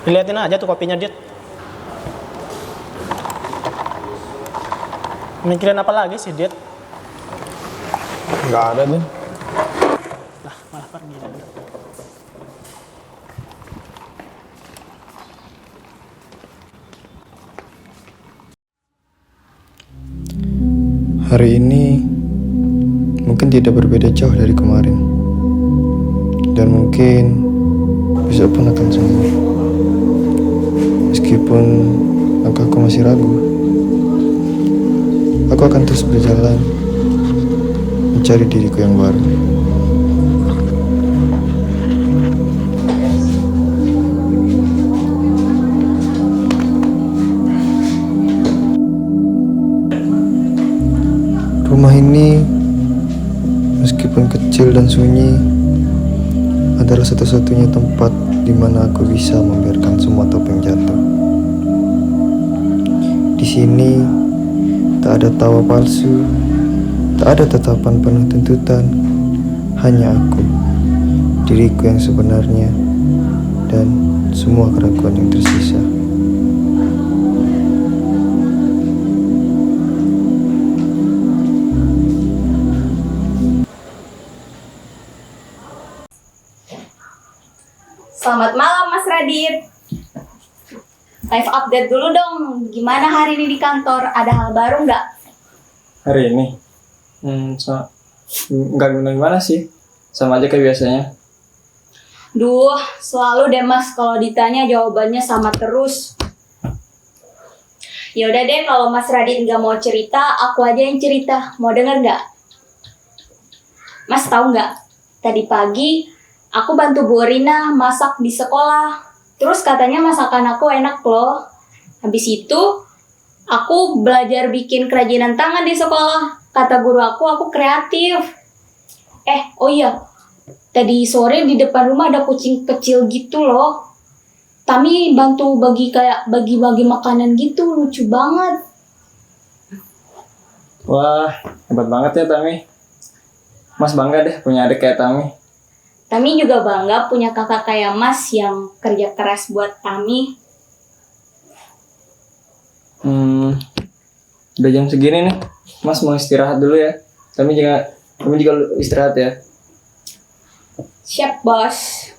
Liatin aja tuh kopinya, Dit. Mikirin apa lagi sih, Dit? Nggak ada nih. Lah, malah pergi lagi. Hari ini mungkin tidak berbeda jauh dari kemarin. Dan mungkin besok pun akan sama. Meskipun langkahku masih ragu, aku akan terus berjalan mencari diriku yang baru. Rumah ini, meskipun kecil dan sunyi, adalah satu-satunya tempat di mana aku bisa membiarkan semua topeng jatuh. Di sini, tak ada tawa palsu, tak ada tatapan penuh tuntutan, hanya aku, diriku yang sebenarnya, dan semua keraguan yang tersisa. Selamat malam Mas Radit. Live update dulu dong. Gimana hari ini di kantor? Ada hal baru nggak? Hari ini? Nggak gimana sih. Sama aja kayak biasanya. Duh, selalu deh Mas kalau ditanya jawabannya sama terus. Ya udah deh, kalau Mas Radit nggak mau cerita, aku aja yang cerita. Mau denger nggak? Mas tahu nggak? Tadi pagi aku bantu Bu Rina masak di sekolah. Terus katanya masakan aku enak loh. Habis itu aku belajar bikin kerajinan tangan di sekolah. Kata guru aku kreatif. Oh iya. Tadi sore di depan rumah ada kucing kecil gitu loh. Tami bantu bagi-bagi makanan gitu, lucu banget. Wah, hebat banget ya Tami. Mas bangga deh punya adik kayak Tami. Tami juga bangga punya kakak kayak Mas yang kerja keras buat Tami. Udah jam segini nih. Mas mau istirahat dulu ya. Tami juga istirahat ya. Siap, Bos.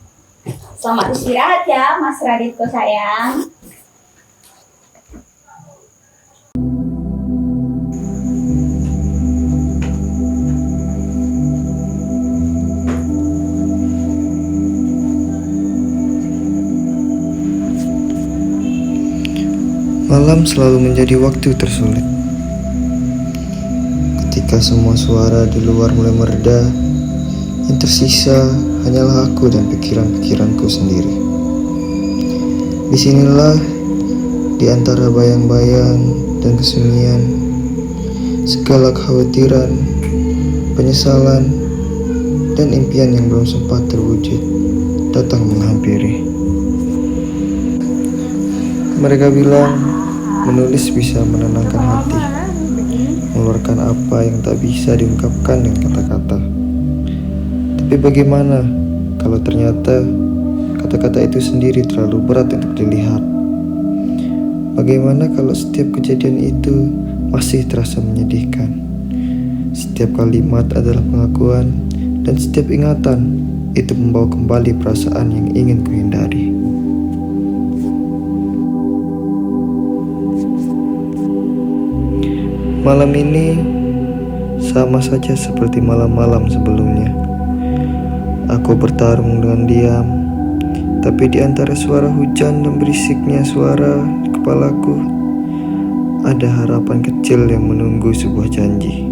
Selamat istirahat ya, Mas Raditku sayang. Malam selalu menjadi waktu tersulit. Ketika semua suara di luar mulai mereda, yang tersisa hanyalah aku dan pikiran-pikiranku sendiri. Disinilah, di antara bayang-bayang dan kesunyian, segala kekhawatiran, penyesalan, dan impian yang belum sempat terwujud datang menghampiri. Mereka bilang menulis bisa menenangkan hati, mengeluarkan apa yang tak bisa diungkapkan dengan kata-kata. Tapi bagaimana kalau ternyata kata-kata itu sendiri terlalu berat untuk dilihat? Bagaimana kalau setiap kejadian itu masih terasa menyedihkan? Setiap kalimat adalah pengakuan, dan setiap ingatan itu membawa kembali perasaan yang ingin kuhindari. Malam ini sama saja seperti malam-malam sebelumnya. Aku bertarung dengan diam, tapi di antara suara hujan dan berisiknya suara di kepalaku, ada harapan kecil yang menunggu sebuah janji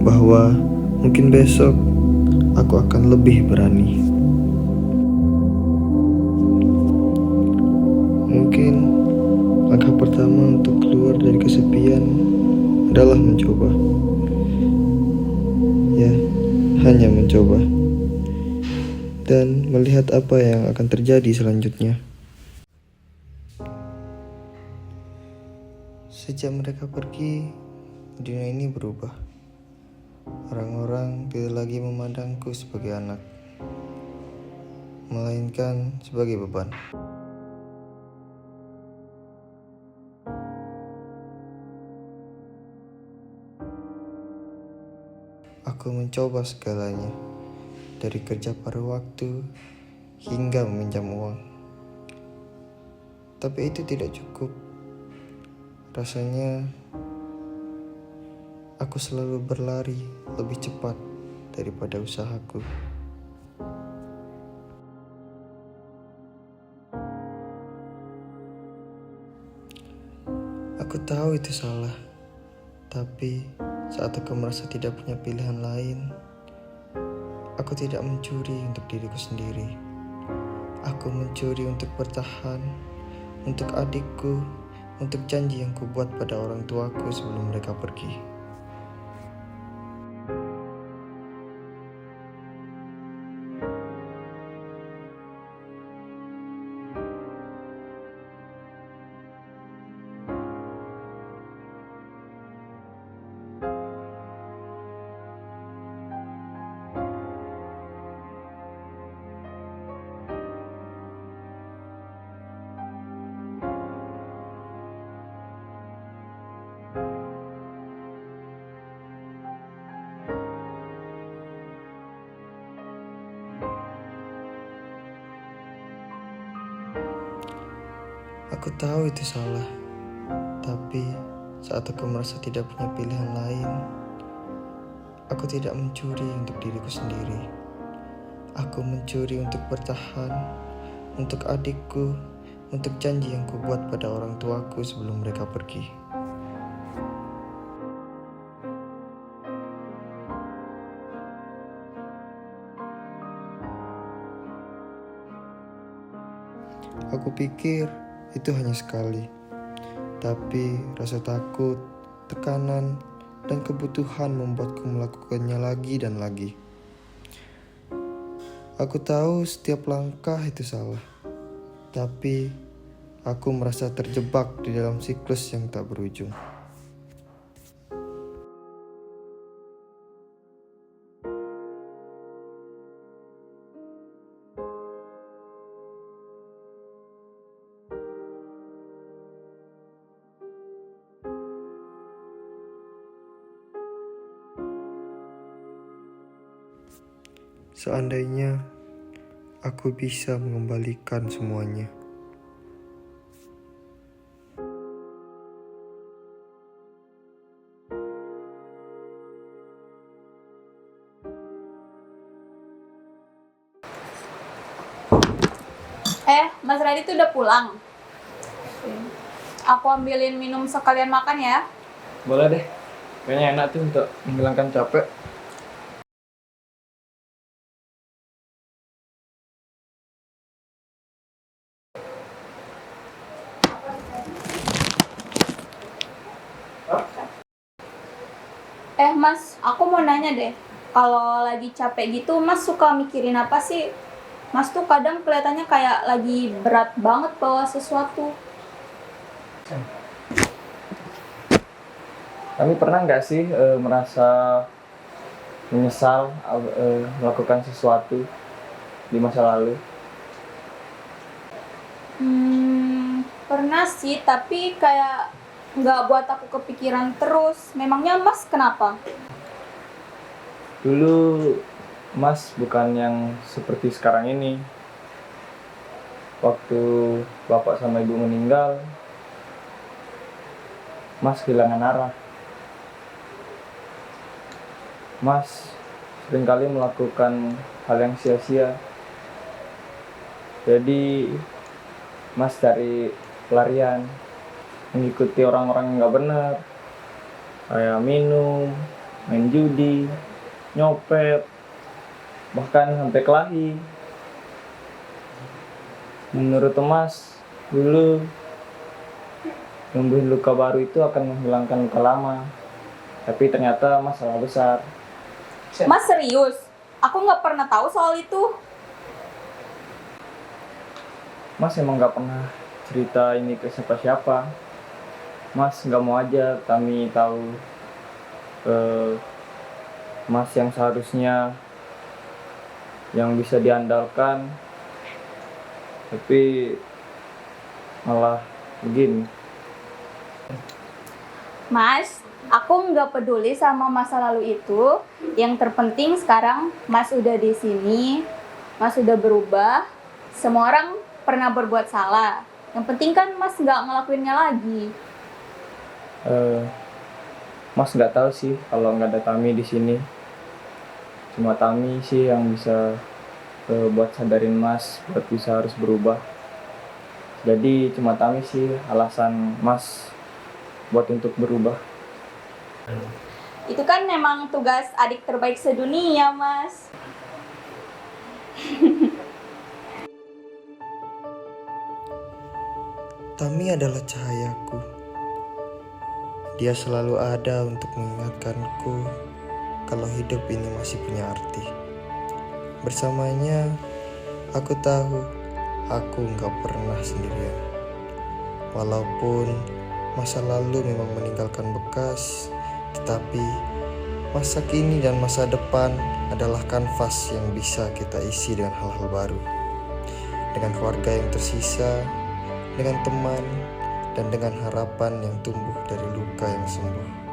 bahwa mungkin besok aku akan lebih berani. Mungkin langkah pertama untuk keluar dari kesepian adalah mencoba. Ya, hanya mencoba. Dan melihat apa yang akan terjadi selanjutnya. Sejak mereka pergi, dunia ini berubah. Orang-orang tidak lagi memandangku sebagai anak, melainkan sebagai beban. Aku mencoba segalanya, dari kerja paruh waktu hingga meminjam uang. Tapi itu tidak cukup. Rasanya aku selalu berlari lebih cepat daripada usahaku. Aku tahu itu salah, tapi saat aku merasa tidak punya pilihan lain, aku tidak mencuri untuk diriku sendiri. Aku mencuri untuk bertahan, untuk adikku, untuk janji yang kubuat pada orang tuaku sebelum mereka pergi. Aku tahu itu salah, tapi saat aku merasa tidak punya pilihan lain, aku tidak mencuri untuk diriku sendiri. Aku mencuri untuk bertahan, untuk adikku, untuk janji yang kubuat pada orang tuaku sebelum mereka pergi. Aku pikir itu hanya sekali, tapi rasa takut, tekanan, dan kebutuhan membuatku melakukannya lagi dan lagi. Aku tahu setiap langkah itu salah, tapi aku merasa terjebak di dalam siklus yang tak berujung. Seandainya aku bisa mengembalikan semuanya. Mas Radit tuh udah pulang. Aku ambilin minum sekalian makan ya. Boleh deh. Kayaknya enak tuh untuk menghilangkan capek. Mas, aku mau nanya deh. Kalau lagi capek gitu, Mas suka mikirin apa sih? Mas tuh kadang kelihatannya kayak lagi berat banget bawa sesuatu. Kami pernah nggak sih merasa menyesal melakukan sesuatu di masa lalu? Pernah sih, tapi kayak nggak buat aku kepikiran terus. Memangnya Mas kenapa? Dulu Mas bukan yang seperti sekarang ini. Waktu bapak sama ibu meninggal, Mas kehilangan arah. Mas seringkali melakukan hal yang sia-sia. Jadi Mas cari pelarian, mengikuti orang-orang yang gak benar, kayak minum, main judi, nyopet, bahkan sampai kelahi. Menurut Mas, dulu nyembuhin luka baru itu akan menghilangkan luka lama, tapi ternyata Mas salah besar. Mas serius? Aku nggak pernah tahu soal itu. Mas emang gak pernah cerita ini ke siapa-siapa. Mas gak mau aja kami tahu Mas yang seharusnya yang bisa diandalkan, tapi malah begini. Mas, aku nggak peduli sama masa lalu itu. Yang terpenting sekarang Mas udah di sini, Mas udah berubah. Semua orang pernah berbuat salah. Yang penting kan Mas nggak ngelakuinnya lagi. Mas nggak tahu sih kalau nggak ada Tami di sini. Cuma Tami sih yang bisa buat sadarin Mas buat bisa harus berubah. Jadi cuma Tami sih alasan Mas buat untuk berubah. Itu kan memang tugas adik terbaik sedunia, Mas. Tami adalah cahayaku. Dia selalu ada untuk mengingatkanku kalau hidup ini masih punya arti. Bersamanya, aku tahu aku nggak pernah sendirian. Walaupun masa lalu memang meninggalkan bekas, tetapi masa kini dan masa depan adalah kanvas yang bisa kita isi dengan hal-hal baru. Dengan keluarga yang tersisa, dengan teman, dan dengan harapan yang tumbuh dari luka yang sembuh.